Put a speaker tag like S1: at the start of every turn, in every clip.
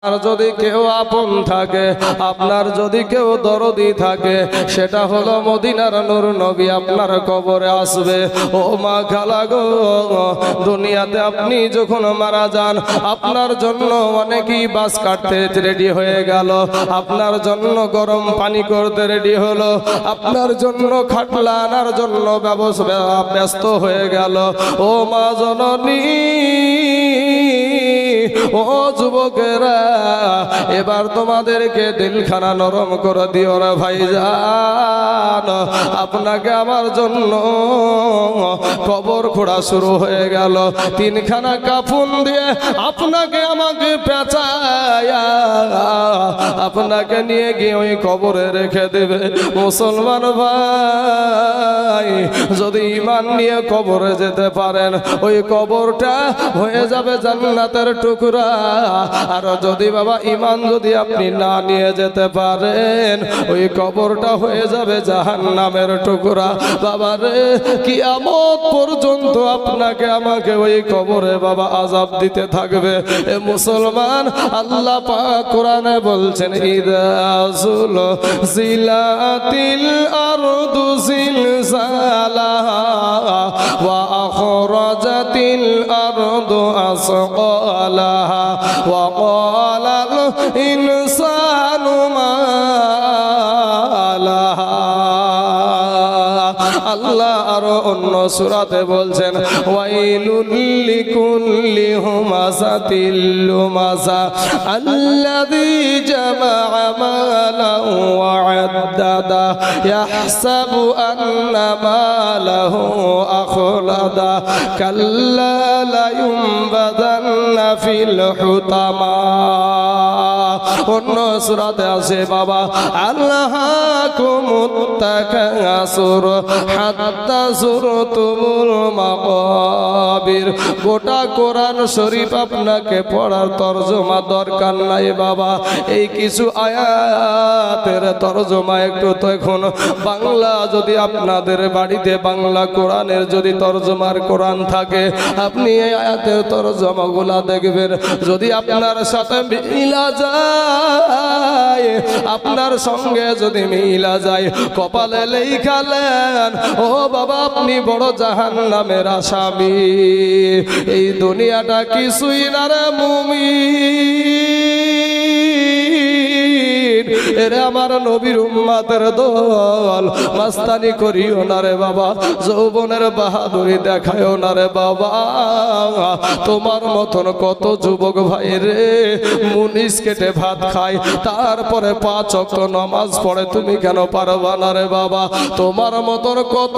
S1: আর যদি কেউ আপন থাকে, আপনার যদি কেউ দরদি থাকে, সেটা হলো মদিনার নূর নবী আপনার কবরে আসবে। ও মা খালা গো, দুনিয়াতে আপনি যখন মারা যান, আপনার জন্য অনেকেই বাস কাটতে রেডি হয়ে গেল, আপনার জন্য গরম পানি করতে রেডি হলো, আপনার জন্য খাটলা আনার জন্য ব্যস্ত হয়ে গেল। ও মা জননী, ও যুবকেরা, এবার তোমাদেরকে দিলখানা নরম করে দিও রে ভাইজান। আপনাকে আমার জন্য কবর খোঁড়া শুরু হয়ে গেল, তিনখানা কাফন দিয়ে আপনাকে আমাকে পেঁচায়া আপনাকে নিয়ে গিয়ে ওই কবরে রেখে দেবে। মুসলমান ভাই, যদি ঈমান নিয়ে কবরে যেতে পারেন, ওই কবরটা হয়ে যাবে জান্নাতের টুকরা। আর যদি বাবা ঈমান যদি আপনি না নিয়ে যেতে পারেন, ওই কবরটা হয়ে যাবে জাহান্নামের টুকরা। বাবা রে, কিয়ামত পর্যন্ত আপনাকে আমাকে ওই কবরে বাবা আযাব দিতে থাকবে। এ মুসলমান, আল্লাহ পাক কোরআনে বলছেন, ইযা যুলজিলাতিল আরদু জিলজালাহা ওয়া আখরাজাতিল আরদু আসকালাহা ওয়া ক্বালাল ইনসানু মা লাহা। আল্লাহ আরো অন্য সূরাতে বলছেন, ওয়াইলুল লিকুল্লি হুমাযাতিল লুমাযা আল্লাযী জামাআ মালান ওয়া আদ্দাদা ইয়াহসাবু আন্না মালাহু আখলাদা কাল্লা লা ইউনবাযান্না ফিল হুতামা। অন্য সূরাতে আছে বাবা, আল্লাহাকুমুত তাকাসুর হাত্তা যুরতুমুল মাকাবির। গোটা কোরআন শরীফ আপনাকে পড়ার তরজমা দরকার নাই বাবা, এই কিছু আয়াতের তরজমা একটু তো এখন বাংলা, যদি আপনাদের বাড়িতে বাংলা কোরআনের যদি তরজমার কোরআন থাকে, আপনি এই আয়াতের তরজমাগুলা দেখবেন। যদি আপনার সাথে মিলা যায়, আপনার সঙ্গে যদি মিলা যায়, কপালে লেখালেন, ও বাবা আপনি বড় জাহান্নামের আসামি। এই দুনিয়াটা কিছুই না রে মুমিন, এরে আমার নবীর উম্মতের দল, মাস্তানি করিও না রে বাবা, যৌবনের বাহাদুরি দেখায়ও না রে বাবা। তোমার মতন কত যুবক ভাই রে মুনিশ কেটে ভাত খায়, তারপরে 5 ওয়াক্ত নামাজ পড়ে, তুমি কেন পারবা না রে বাবা? তোমার মতন কত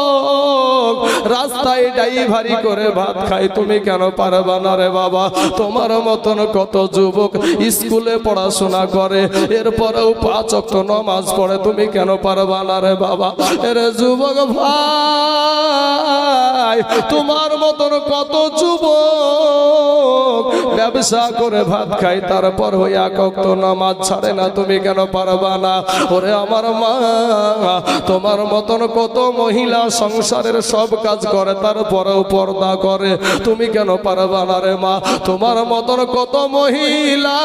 S1: যুবক রাস্তায় ড্রাইভারি করে ভাত খায়, তুমি কেন পারবা না রে বাবা? তোমার মতন কত যুবক স্কুলে পড়াশোনা করে, এরপরেও 5 ওয়াক্ত নামাজ পড়ে, তুমি কেন পারবা না রে বাবা? এরে যুবক ভাই, তোমার মতন কত যুবক ব্যবসা করে ভাত খায়, তারপর ওই 1 ওয়াক্ত নামাজ ছাড়ে না, তুমি কেন পারবা না? ওরে আমার মা, তোমার মতন কত মহিলা সংসারের সব কাজ করে, তারপরেও পর্দা করে, তুমি কেন পারবা না রে মা? তোমার মতন কত মহিলা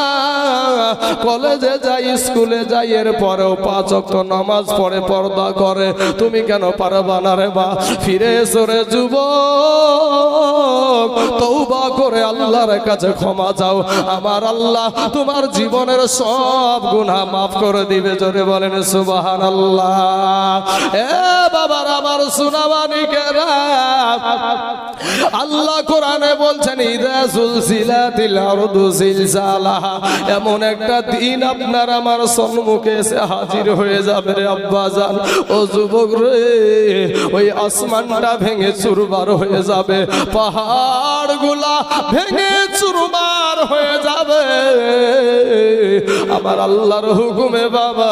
S1: কলেজে যায়, স্কুলে যায়, এরপরেও 5 ওয়াক্ত নামাজ পড়ে, পর্দা করে, তুমি কেন পারবা না রে মা? ফিরে এসো রে যুবক, তওবা করে আল্লাহর কাছে ক্ষমা চাও, আমার আল্লাহ তোমার জীবনের সব গুনাহ মাফ করে দিবে। জোরে বলেন সুবহানাল্লাহ। এ বাবার আমার সুনামানিকেরা, আল্লাহ কোরআনে বলছেন, ইযা যুলজিলাতিল আরদু জিলজালাহা। এমন একটা দিন আপনার আমার সম্মুখে এসে হাজির হয়ে যাবে রে আব্বাজান, ও যুবক রে, ওই আসমানটা ভেঙে চুরমার হয়ে যাবে, পাহাড়গুলা ভেঙে চুরমার হয়ে যাবে আমার আল্লাহর হুকুমে বাবা।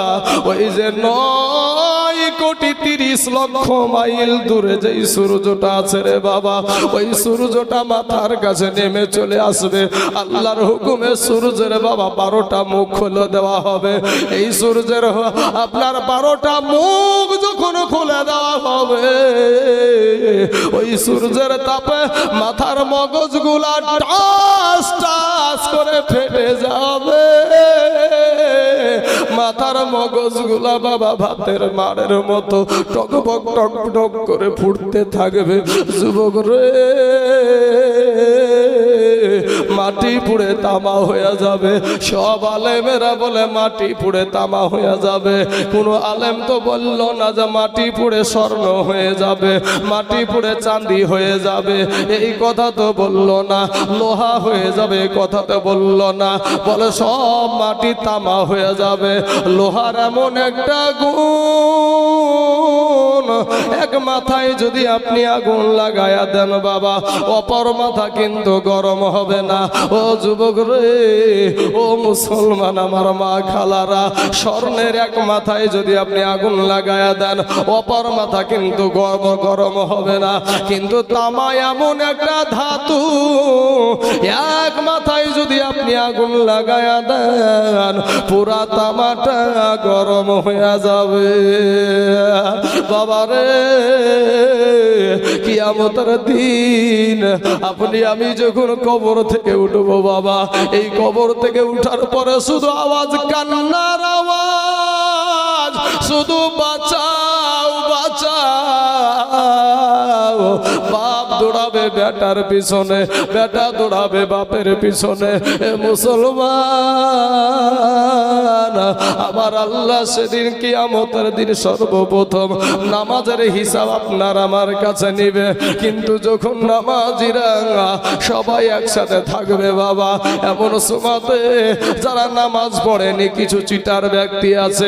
S1: ওই যে 9,30,00,000 মাইল দূরে যেই সূর্যটা আছে রে বাবা, ওই সূর্যটা মাথার কাছে নেমে চলে আসবে। আল্লাহর হুকুমে সূর্যের বাবা 12টা মুখ খুলে দেওয়া হবে। এই সূর্যের আপনার 12টা মুখ যখন খুলে দেওয়া হবে, ওই সূর্যের তাপে মাথার মগজগুলা টাস টাস মাথার মগজগুলা বাবা ভাতের মারের মতো টকবক টক টক করে ফুটতে থাকবে। যুবক রে, মাটি পুড়ে তামা হয়ে যাবে। সব আলেমেরা বলে মাটি পুড়ে তামা হয়ে যাবে, কোনো আলেম তো বলল না যে মাটি পুড়ে স্বর্ণ হয়ে যাবে, মাটি পুড়ে চাঁদি হয়ে যাবে, এই কথা তো বলল না। লোহা হয়ে যাবে এই কথা তো বলল না, বলে সব মাটি তামা হয়ে যাবে। লোহার এমন একটা গুণ, এক মাথায় যদি আপনি আগুন লাগায়া দেন বাবা, অপর মাথা কিন্তু গরম হবে না। ও যুবক রে, ও মুসলমান আমার মা খালারা, স্বর্ণের এক মাথায় যদি আপনি আগুন লাগায়া দেন, অপর মাথা কিন্তু গরম হবে না। কিন্তু তামা এমন একটা ধাতু, এক মাথায় যদি আপনি আগুন লাগায়া দেন, পুরা তামাটা গরম হয়ে যাবে। বাবারে, কিয়ামতের দিন আপনি আমি যখন কবর থেকে উঠবো বাবা, এই কবর থেকে উঠার পরে শুধু আওয়াজ, কান্নার আওয়াজ, শুধু বাঁচাও বাঁচাও। বাপ দৌড়াবে বেটার পিছনে, বেটা দৌড়াবে বাপের পিছনে। এ মুসলমান, আমার আল্লাহ সেদিন কিয়ামতের দিন সর্বপ্রথম নামাজের হিসাব আপনার আমার কাছে নিবে। কিন্তু যখন নামাজিরা সবাই একসাথে থাকবে বাবা, এমন সময়তে যারা নামাজ পড়েনি, কিছু চিটার ব্যক্তি আছে,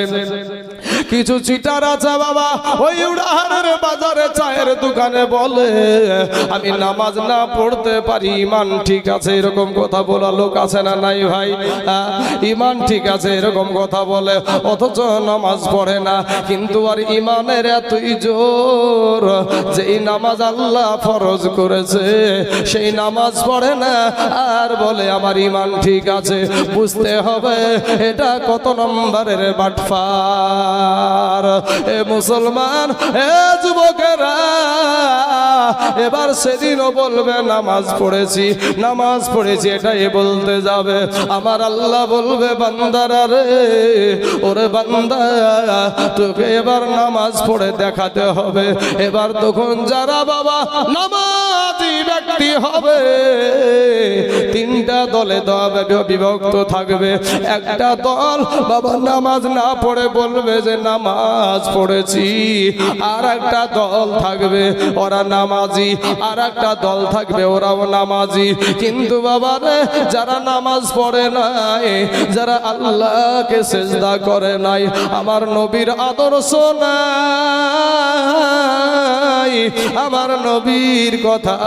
S1: কিছু চিটার আছে বাবা, ওই উড়াহারের বাজারে চায়ের দোকানে বলে আমি নামাজ না পড়তে পারি, ইমান ঠিক আছে, এরকম কথা বলা লোক আছে না নাই ভাই? ইমান ঠিক আছে এরকম কথা বলে, অথচ নামাজ পড়ে না। কিন্তু আর ইমানের এতই জোর, যেই নামাজ আল্লাহ ফরজ করেছে সেই নামাজ পড়ে না, আর বলে আমার ইমান ঠিক আছে। বুঝতে হবে এটা কত নম্বরের বাটফার। এ মুসলমান, এ যুবকেরা, এবার সেদিনও বলবে নামাজ পড়েছি, নামাজ পড়েছি, এটাই বলতে যাবে। আমার আল্লাহ বলবে বান্দারা রে, ওরে বান্দা, তোকে এবার নামাজ পড়ে দেখাতে হবে। এবার তখন যারা বাবা নামাজি ব্যক্তি হবে, তিনটা দলে বিভক্ত থাকবে। একটা দল বাবা নামাজ না পড়ে বলবে যে নামাজ পড়েছি, আর একটা দল থাকবে ওরা নামাজি, আর একটা দল থাকবে ওরাও নামাজি। কিন্তু বাবা রে, যারা নামাজ পড়ে নাই, যারা আল্লাহকে সেজদা করে নাই, আমার নবীর আদর্শ নাই, আমার নবীর কথা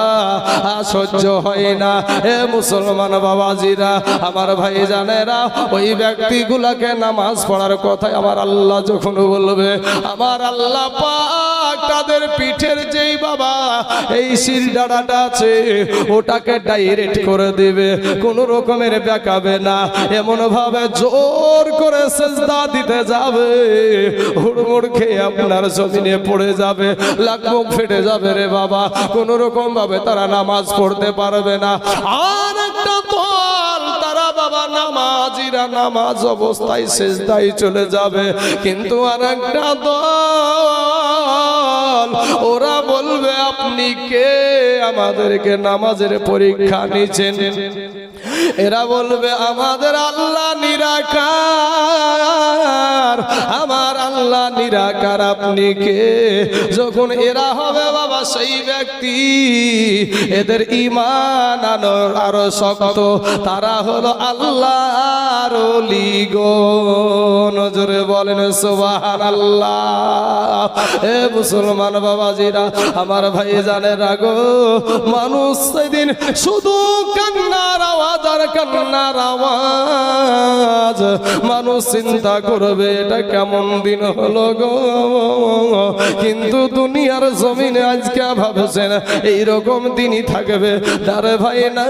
S1: সহ্য হয় না। এ মুসলমান বাবাজিরা, আমার ভাই জানেরা, ওই ব্যক্তিগুলাকে নামাজ পড়ার কথা আমার আল্লাহ যখন বলবে, আমার আল্লাহ পাক তাদের পিঠের যেই বাবা এই শিরদাঁড়াটা আছে ওটাকে ডাইরেক্ট করে দেবে, কোন রকমের বেঁকাবে না। এমন ভাবে জোর করে সেজদা দিতে যাবে, হুড়মুড় খেয়ে আপনার জমিনে পড়ে যাবে, লাখ মুখ ফেটে যাবে রে বাবা, কোন রকম ভাবে তারা নামাজ পড়তে পারবে না। আর একটা দল, তারা বাবা নামাজিরা নামাজ অবস্থায় সেজদায় চলে যাবে। কিন্তু আর একটা দল, ওরা বলবে আপনি কে, আমাদেরকে নামাজের পরীক্ষা নিচ্ছেন? এরা বলবে আমাদের আল্লাহ নিরাকার, আমার আল্লাহ নিরাকার, আপনি কে? যখন এরা হবে বাবা সেই ব্যক্তি, এদের ঈমান আরো শক্ত, তারা হলো আল্লাহর ওলি গো। নজরে বলেন সুবহানাল্লাহ। এ মুসলমান বাবাজিরা, আমার ভাই জানেরা গো, মানুষ সেদিন শুধু কান্নার আওয়াজ আর কান্নার আওয়াজ। মানুষ চিন্তা করবে এটা কেমন দিন হলো গো, কিন্তু দুনিয়ার জমিনে আজকে ভাবছেন এইরকম দিনই থাকবে? আরে ভাই না,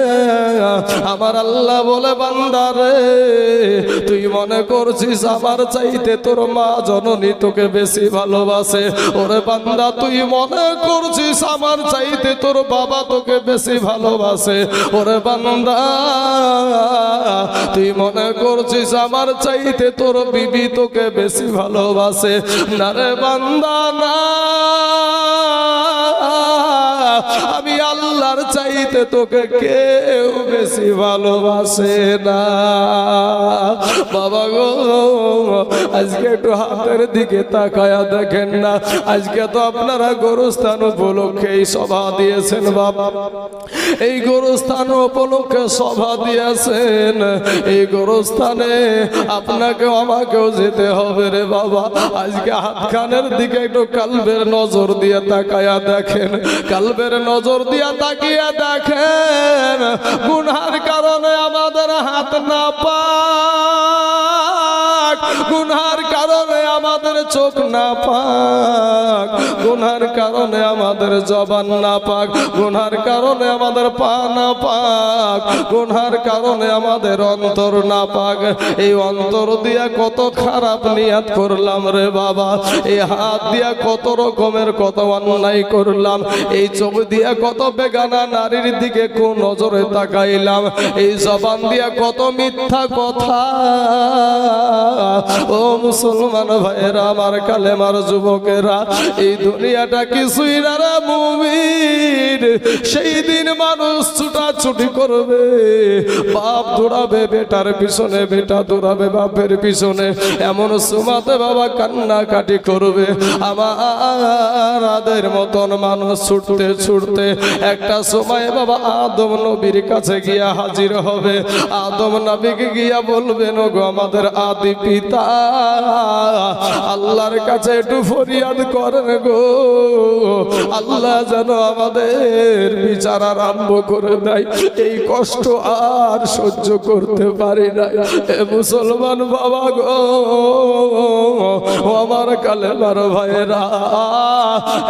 S1: আমার আল্লাহ বলে বান্দারে, তুই মনে করছিস আমার চাইতে তোর মা জননী তোকে বেশি ভালোবাসে? ওরে বান্দা, তুই মনে করছিস আমার চাইতে তোর বাবা তোকে বেশি ভালোবাসে? ওরে বান্দা, তুই মনে করছিস আমার চাইতে তোর বিবি তোকে বেশি ভালোবাসে, না রে বান্দা না, আমি আল্লাহর চাইতে তোকে কেউ বেশি ভালোবাসে না। বাবা গো, আজকে একটু হাতের দিকে তাকায়া দেখেন না, আজকে তো আপনারা গোরস্থান উপলক্ষে এই সভা দিয়েছেন বাবা, এই গোরস্থান উপলক্ষে সভা দিয়েছেন, এই গোরস্থানে আপনাকেও আমাকেও যেতে হবে রে বাবা। আজকে হাতখানের দিকে একটু কালবের নজর দিয়ে তাকায়া দেখেন, কালবের নজর দিয়া তাকিয়ে দেখেন, গুনার কারণে আমাদের হাত না পাক, গুনার কারণে আমাদের চোখ না পাক, গুনার কারণে আমাদের জবান না পাক, গুনার কারণে আমাদের পা না পাক, গুনার কারণে আমাদের অন্তর না পাক। এই অন্তর দিয়া কত খারাপ নিয়াত করলাম রে বাবা, এই হাত দিয়া কত রকমের কত অন্যায় করলাম, এই চোখ দিয়া কত বেগানা নারীর দিকে কোন নজরে তাকাইলাম, এই জবান দিয়া কত মিথ্যা কথা। ও মুসলমান ভাইয়েরা আমার, কালেমার যুবকেরা, এই দুনিয়াটা কিছুই না রে মুমিন। সেই দিন মানুষ ছুটাছুটি করবে, বাপ দৌড়াবে বেটার পিছনে, বেটা দৌড়াবে বাপের পিছনে, এমন সুমাতে বাবা কান্নাকাটি করবে। আমাদের মতন মানুষ ছুটতে ছুটতে একটা সময় বাবা আদম নবীর কাছে গিয়া হাজির হবে। আদম নবীকে গিয়া বলবেন, ওগো আমাদের আদি পিতা, আল্লাহর কাছে একটু ফরিয়াদ করেন গো, আল্লাহ যেন আমাদের বিচার আরম্ভ করে দেয়, এই কষ্ট আর সহ্য করতে পারি না। এ মুসলমান বাবা গো, আমার কালেমার ভাইয়েরা,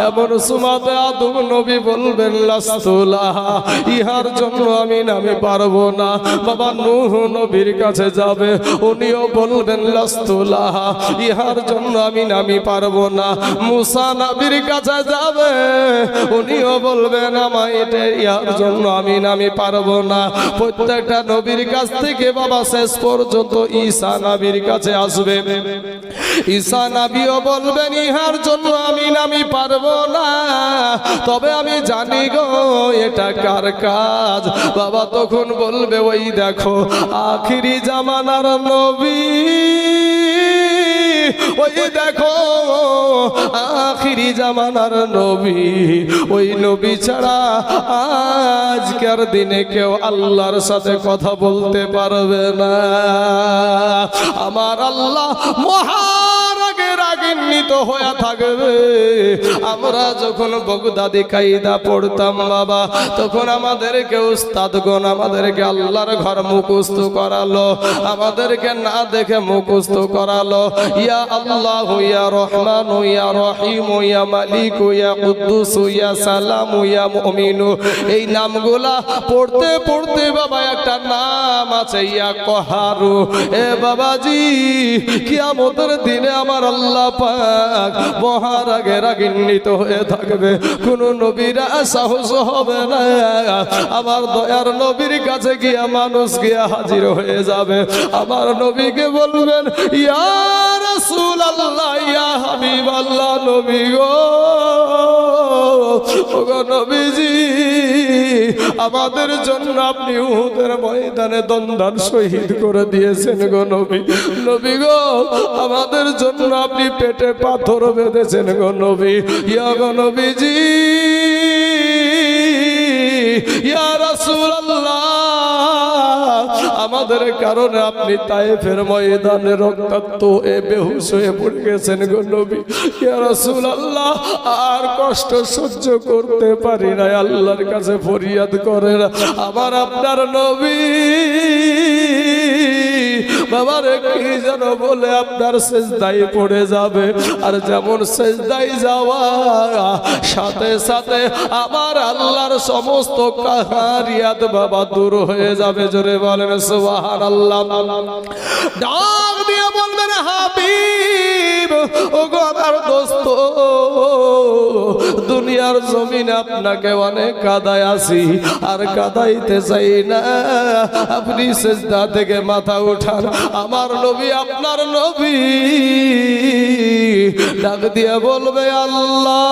S1: এমন সুমাতে আদম নবী বলবেন, লাস্তুলাহ, ইহার জন্য আমি পারবো না। বাবা নূহ নবীর কাছে যাবে, উনিও বলবেন লাস্তুলাহ, ইহার জন্য আমি পারবো না। মুসা নবীর কাছে যাবে, উনিও বলবেন ইহার জন্য আমি পারবো না। প্রত্যেকটা নবীর কাছ থেকে বাবা শেষ পর্যন্ত ঈসা নবীর কাছে আসবে, ঈসা নবীও বলবেন ইহার জন্য আমি পারবো না, তবে আমি জানি গো এটা কার কাজ। বাবা তখন বলবে, ওই দেখো আখিরি জামানার নবী, ওই দেখো আখিরি জামানার নবী, ওই নবী ছাড়া আজকের দিনে কেউ আল্লাহর সাথে কথা বলতে পারবে না। আমার আল্লাহ রাগান্বিত হয়ে থাকবে। আমরা যখন বগদাদি কায়দা পড়তাম বাবা, তখন আমাদেরকে উস্তাদগণ আমাদেরকে আল্লাহর ঘর মুখস্থ করালো, আমাদেরকে না দেখে মুখস্থ করালো, ইয়া আল্লাহ, ইয়া রহমান, ইয়া রহিম, ইয়া মালিক, ইয়া কুদ্দুস, ইয়া সালাম, ইয়া মুমিন, এই নামগুলা পড়তে পড়তে বাবা একটা নাম আছে ইয়া কহারু। এ বাবাজি, কিয়ামতের দিনে আমার আল্লাহ পাক মহার আগে রাগান্বিত হয়ে থাকবে, কোন নবীরা সাহস হবে না। আমার দয়ার নবীর কাছে গিয়া মানুষ গিয়া হাজির হয়ে যাবে, আমার নবীকে বলবেন, ইয়া রাসূলুল্লাহ, ইয়া হাবিবাল্লাহ, নবী গো, ওগো নবীজি, আমাদের জন্য আপনি উহুদের ময়দানে দন্দান শহীদ করে দিয়েছেন গো নবী। নবী গো, আমাদের জন্য আপনি পেটে পাথর বেঁধেছেন গো নবী। ইয়া গো নবীজি, ইয়া রাসূলুল্লাহ, আমাদের কারণে আপনি তায়েফের ময়দানে রক্তাক্ত হয়ে বেহুশ হয়ে পড়ে গেছেন গো নবী। ইয়া রাসূলুল্লাহ, আর কষ্ট সহ্য করতে পারি না, আল্লাহর কাছে ফরিয়াদ করেন। আমার আপনার নবী বাবার কি যেন বলে আপনার সেজদায় পড়ে যাবে, আর যেমন সেজদায় যাওয়া সাথে সাথে আমার আল্লাহর সমস্ত কাহারিয়াত বাবা দূর হয়ে যাবে। জোরে বলেন সুবহানাল্লাহ। ডাক দিয়ে বলবেন, হাবিব, ওগো আমার দোস্ত, দুনিয়ার জমিনে আপনাকে অনেক কাদায় আছি, আর কাদাইতে চাই না। আপনি সিজদা থেকে মাথা উঠান। আমার নবী, আপনার নবী ডাক দিয়ে বলবে, আল্লাহ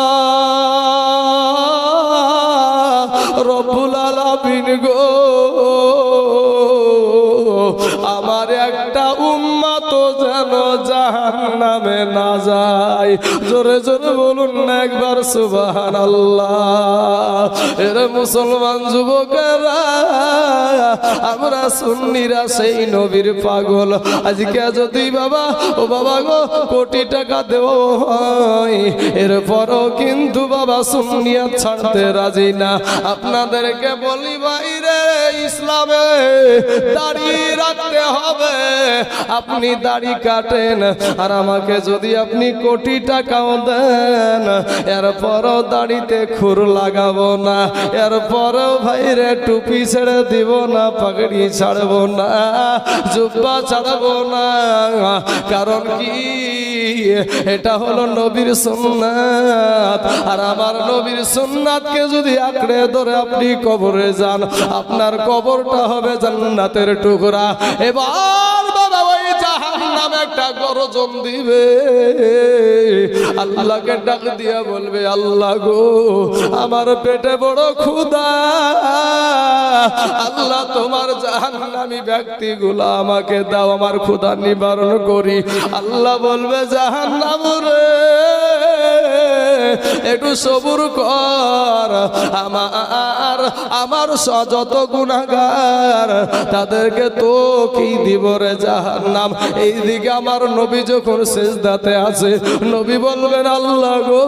S1: রব্বুল আলামিন গো, আমার একটা উম্মত যেন জাহান্নামে না যায়। জোরে জোরে বলুন না একবার সুবহানাল্লাহ। এর মুসলমান যুবকেরা, আমরা সুন্নিরা সেই নবীর পাগল। আজকে যদি বাবা, ও বাবা গো, কোটি টাকা দেওয়া হয়, এরপরও কিন্তু বাবা সুন্নিয়াত ছাড়তে রাজি না। আপনাদেরকে বলি ভাইরে, ইসলামে দাড়ি রাখতে হবে। আপনি দাড়ি কাটেন, আর আমাকে যদি আপনি কোটি টাকাও দেন, এরপরও দাড়িতে খুর লাগাবো না, এরপরও ভাইরে টুপি ছেড়ে দিব না, পাগড়ি ছাড়বো না, জুব্বা ছাড়বো না। কারণ কি, এটা হলো নবীর সুন্নাত। আর আমার নবীর সুন্নাতকে যদি আঁকড়ে ধরে আপনি কবরে যান, আপনার কবরটা হবে জান্নাতের টুকরা। এবার বাবা ওই জাহান্নাম একটা গর্জন দিবে, আল্লাহকে ডাক দিয়া বলবে, আল্লাহ গো, আমার পেটে বড় ক্ষুধা, আল্লাহ তোমার জাহান্নামী ব্যক্তিগুলো আমাকে দাও, আমার ক্ষুধা নিবারণ করি। আল্লাহ বলবে, জাহান্নাম রে, একটু সবুর কর, আমার যত গুনাহগার তাদেরকে তো কি দিব রে জাহান্নাম। এইদিকে আমার নবী যখন সিজদাতে আছে, নবী বলবেন, আল্লাহ গো,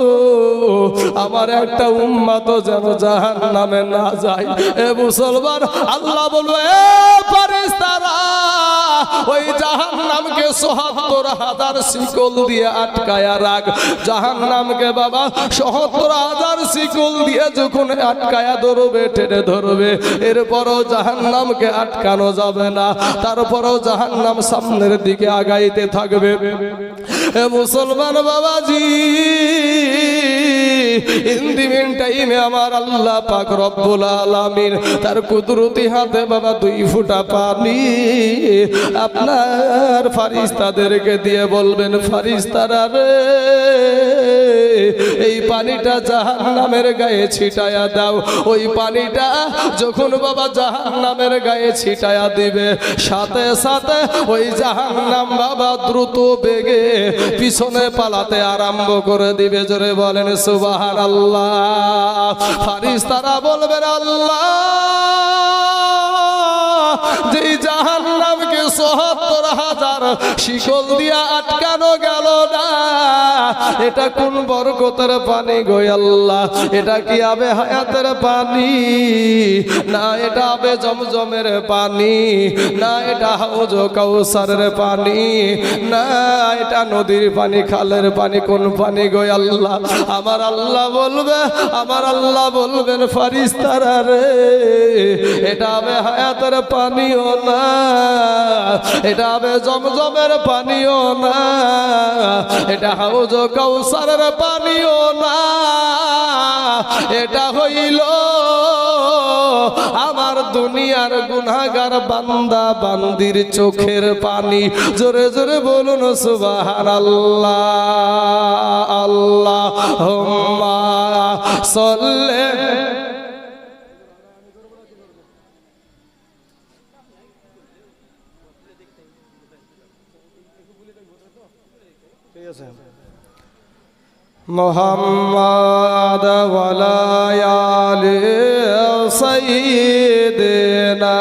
S1: আমার একটা উম্মত যেন জাহান্নামে না যায়। এ মুসলমান, আল্লাহ বলবে, এ ফেরেশতারা, ওই জাহান্নামকে ৭৭,০০০ শিকল দিয়ে আটকায়া রাখ। জাহান্নামকে বাবা ৭৭,০০০ শিকল দিয়ে যখন আটকায়া ধরবে, টেনে ধরবে, এরপরও জাহান্নামকে আটকানো যাবে না। তারপরও জাহান্নাম সামনের দিকে আগাইতে থাকবে। এ মুসলমান বাবাজি, ইন দি মিন টাইমে আমার আল্লাহ পাক রব্বুল আলামিন তার কুদরতি হাতে বাবা 2 ফোঁটা পানি আপনার ফারিস্তাদেরকে দিয়ে বলবেন, ফারিস্তারা রে, এই পানিটা জাহান্নামের গায়ে ছিটায়া দাও। ওই পানিটা যখন বাবা জাহান্নামের গায়ে ছিটায়া দিবে, সাথে সাথে ওই জাহান্নাম বাবা দ্রুত বেগে পিছনে পালাতে আরম্ভ করে দিবে। জোরে বলেন সুবহানাল্লাহ। ফারিস্তারা বলবেন, আল্লাহ, যে জাহান্নামকে ৭৭,০০০ শিকল দিয়া আটকানো গেল না, এটা কোন বরকতের পানি গো আল্লাহ? এটা কি আবে হায়াতের পানি? না এটা আবে জমজমের পানি? না এটা হাউজ কাউসারের পানি? না এটা নদীর পানি, খালের পানি? কোন পানি গো আল্লাহ? আমার আল্লাহ বলবে, আমার আল্লাহ বলবেন, ফারিস্তারা রে, এটা আবে হায়াতের পানিও না, এটা আবে জমজমের পানিও না, এটা হাউজ কাউসারের পানিও না, এটা হইল আমার দুনিয়ার গুনাহগার বান্দা বান্দির চোখের পানি। জোরে জোরে বলুন সুবহানাল্লাহ। আল্লাহুম্মা সাল্লি। মুহাম্মাদ ওয়া আলা আলি সাইয়্যিদিনা